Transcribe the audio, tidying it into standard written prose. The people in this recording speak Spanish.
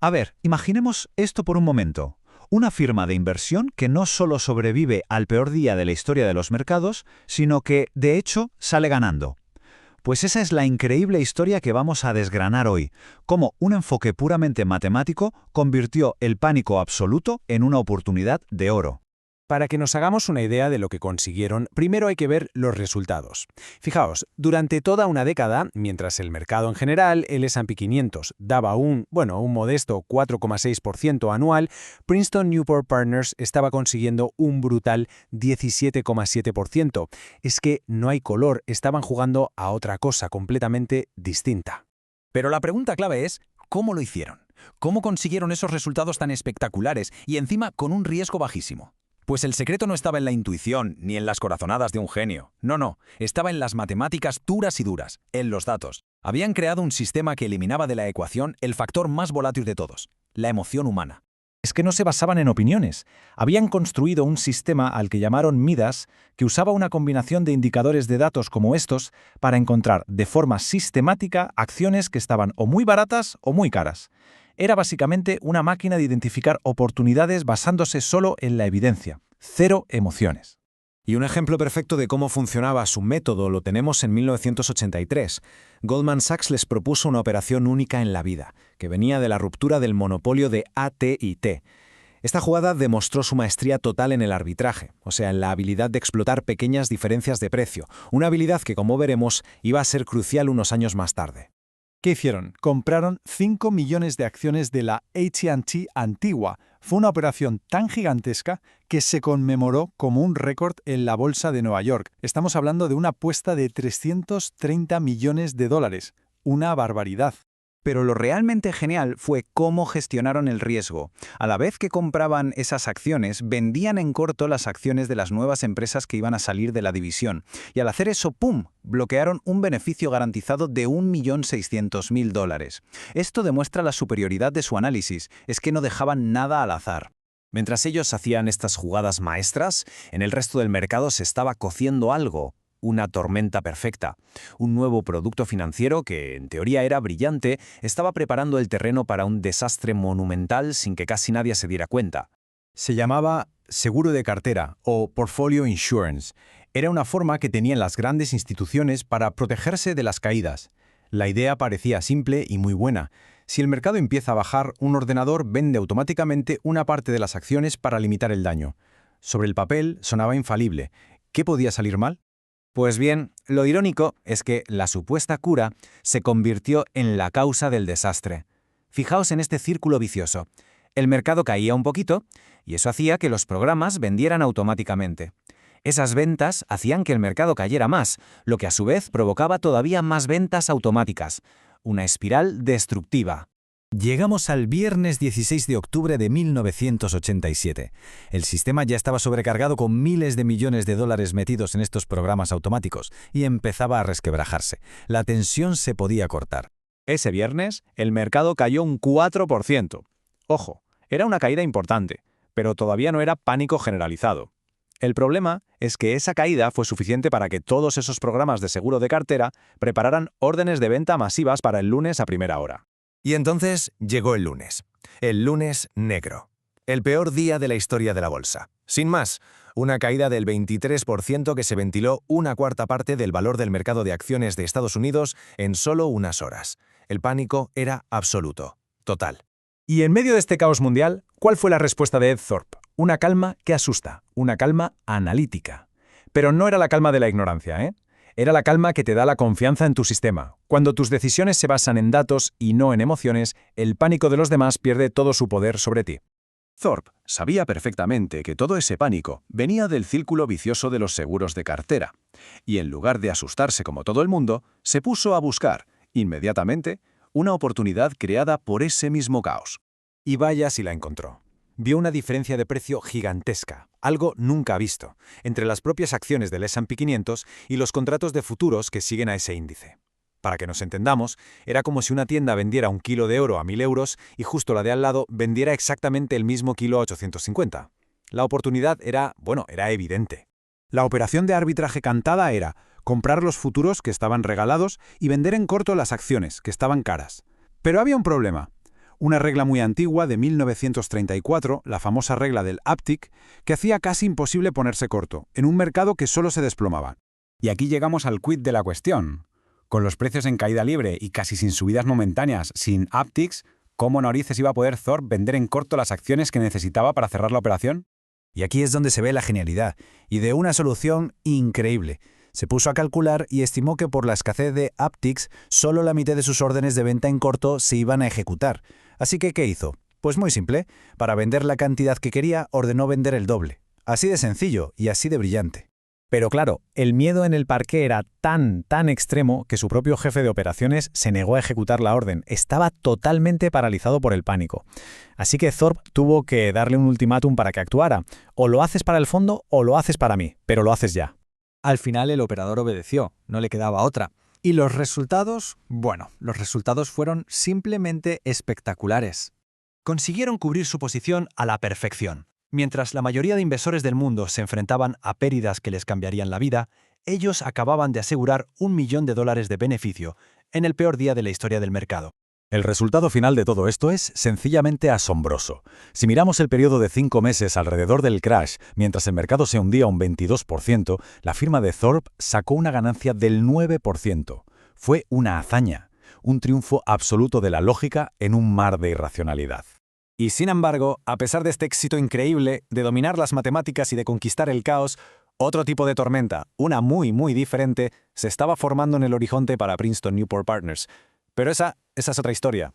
A ver, imaginemos esto por un momento. Una firma de inversión que no solo sobrevive al peor día de la historia de los mercados, sino que, de hecho, sale ganando. Pues esa es la increíble historia que vamos a desgranar hoy, cómo un enfoque puramente matemático convirtió el pánico absoluto en una oportunidad de oro. Para que nos hagamos una idea de lo que consiguieron, primero hay que ver los resultados. Fijaos, durante toda una década, mientras el mercado en general, el S&P 500, daba un modesto 4,6% anual, Princeton Newport Partners estaba consiguiendo un brutal 17,7%. Es que no hay color, estaban jugando a otra cosa completamente distinta. Pero la pregunta clave es, ¿cómo lo hicieron? ¿Cómo consiguieron esos resultados tan espectaculares y encima con un riesgo bajísimo? Pues el secreto no estaba en la intuición ni en las corazonadas de un genio. No, estaba en las matemáticas duras y duras, en los datos. Habían creado un sistema que eliminaba de la ecuación el factor más volátil de todos, la emoción humana. Es que no se basaban en opiniones. Habían construido un sistema al que llamaron Midas, que usaba una combinación de indicadores de datos como estos para encontrar de forma sistemática acciones que estaban o muy baratas o muy caras. Era básicamente una máquina de identificar oportunidades basándose solo en la evidencia. Cero emociones. Y un ejemplo perfecto de cómo funcionaba su método lo tenemos en 1983. Goldman Sachs les propuso una operación única en la vida, que venía de la ruptura del monopolio de AT&T. Esta jugada demostró su maestría total en el arbitraje, o sea, en la habilidad de explotar pequeñas diferencias de precio, una habilidad que, como veremos, iba a ser crucial unos años más tarde. ¿Qué hicieron? Compraron 5 millones de acciones de la AT&T antigua. Fue una operación tan gigantesca que se conmemoró como un récord en la bolsa de Nueva York. Estamos hablando de una apuesta de 330 millones de dólares. Una barbaridad. Pero lo realmente genial fue cómo gestionaron el riesgo. A la vez que compraban esas acciones, vendían en corto las acciones de las nuevas empresas que iban a salir de la división. Y al hacer eso, ¡pum!, bloquearon un beneficio garantizado de $1.600.000. Esto demuestra la superioridad de su análisis, es que no dejaban nada al azar. Mientras ellos hacían estas jugadas maestras, en el resto del mercado se estaba cociendo algo. Una tormenta perfecta. Un nuevo producto financiero que, en teoría, era brillante, estaba preparando el terreno para un desastre monumental sin que casi nadie se diera cuenta. Se llamaba seguro de cartera o portfolio insurance. Era una forma que tenían las grandes instituciones para protegerse de las caídas. La idea parecía simple y muy buena. Si el mercado empieza a bajar, un ordenador vende automáticamente una parte de las acciones para limitar el daño. Sobre el papel sonaba infalible. ¿Qué podía salir mal? Pues bien, lo irónico es que la supuesta cura se convirtió en la causa del desastre. Fijaos en este círculo vicioso. El mercado caía un poquito y eso hacía que los programas vendieran automáticamente. Esas ventas hacían que el mercado cayera más, lo que a su vez provocaba todavía más ventas automáticas. Una espiral destructiva. Llegamos al viernes 16 de octubre de 1987. El sistema ya estaba sobrecargado con miles de millones de dólares metidos en estos programas automáticos y empezaba a resquebrajarse. La tensión se podía cortar. Ese viernes, el mercado cayó un 4%. Ojo, era una caída importante, pero todavía no era pánico generalizado. El problema es que esa caída fue suficiente para que todos esos programas de seguro de cartera prepararan órdenes de venta masivas para el lunes a primera hora. Y entonces llegó el lunes negro, el peor día de la historia de la bolsa. Sin más, una caída del 23% que se ventiló una cuarta parte del valor del mercado de acciones de Estados Unidos en solo unas horas. El pánico era absoluto, total. Y en medio de este caos mundial, ¿cuál fue la respuesta de Ed Thorp? Una calma que asusta, una calma analítica. Pero no era la calma de la ignorancia, ¿eh? Era la calma que te da la confianza en tu sistema. Cuando tus decisiones se basan en datos y no en emociones, el pánico de los demás pierde todo su poder sobre ti. Thorp sabía perfectamente que todo ese pánico venía del círculo vicioso de los seguros de cartera, y en lugar de asustarse como todo el mundo, se puso a buscar, inmediatamente, una oportunidad creada por ese mismo caos. Y vaya si la encontró. Vio una diferencia de precio gigantesca, algo nunca visto, entre las propias acciones del S&P 500 y los contratos de futuros que siguen a ese índice. Para que nos entendamos, era como si una tienda vendiera un kilo de oro a 1.000 euros y justo la de al lado vendiera exactamente el mismo kilo a 850. La oportunidad era evidente. La operación de arbitraje cantada era comprar los futuros que estaban regalados y vender en corto las acciones que estaban caras. Pero había un problema. Una regla muy antigua de 1934, la famosa regla del uptick, que hacía casi imposible ponerse corto, en un mercado que solo se desplomaba. Y aquí llegamos al quid de la cuestión. Con los precios en caída libre y casi sin subidas momentáneas, sin upticks, ¿cómo narices iba a poder Thorpe vender en corto las acciones que necesitaba para cerrar la operación? Y aquí es donde se ve la genialidad, y de una solución increíble. Se puso a calcular y estimó que por la escasez de upticks, solo la mitad de sus órdenes de venta en corto se iban a ejecutar. Así que, ¿qué hizo? Pues muy simple. Para vender la cantidad que quería, ordenó vender el doble. Así de sencillo y así de brillante. Pero claro, el miedo en el parqué era tan extremo que su propio jefe de operaciones se negó a ejecutar la orden. Estaba totalmente paralizado por el pánico. Así que Thorpe tuvo que darle un ultimátum para que actuara. O lo haces para el fondo o lo haces para mí, pero lo haces ya. Al final el operador obedeció, no le quedaba otra. ¿Y los resultados? Bueno, los resultados fueron simplemente espectaculares. Consiguieron cubrir su posición a la perfección. Mientras la mayoría de inversores del mundo se enfrentaban a pérdidas que les cambiarían la vida, ellos acababan de asegurar $1 millón de beneficio en el peor día de la historia del mercado. El resultado final de todo esto es sencillamente asombroso. Si miramos el periodo de 5 meses alrededor del crash, mientras el mercado se hundía un 22%, la firma de Thorpe sacó una ganancia del 9%. Fue una hazaña, un triunfo absoluto de la lógica en un mar de irracionalidad. Y sin embargo, a pesar de este éxito increíble de dominar las matemáticas y de conquistar el caos, otro tipo de tormenta, una muy diferente, se estaba formando en el horizonte para Princeton Newport Partners. Pero esa es otra historia.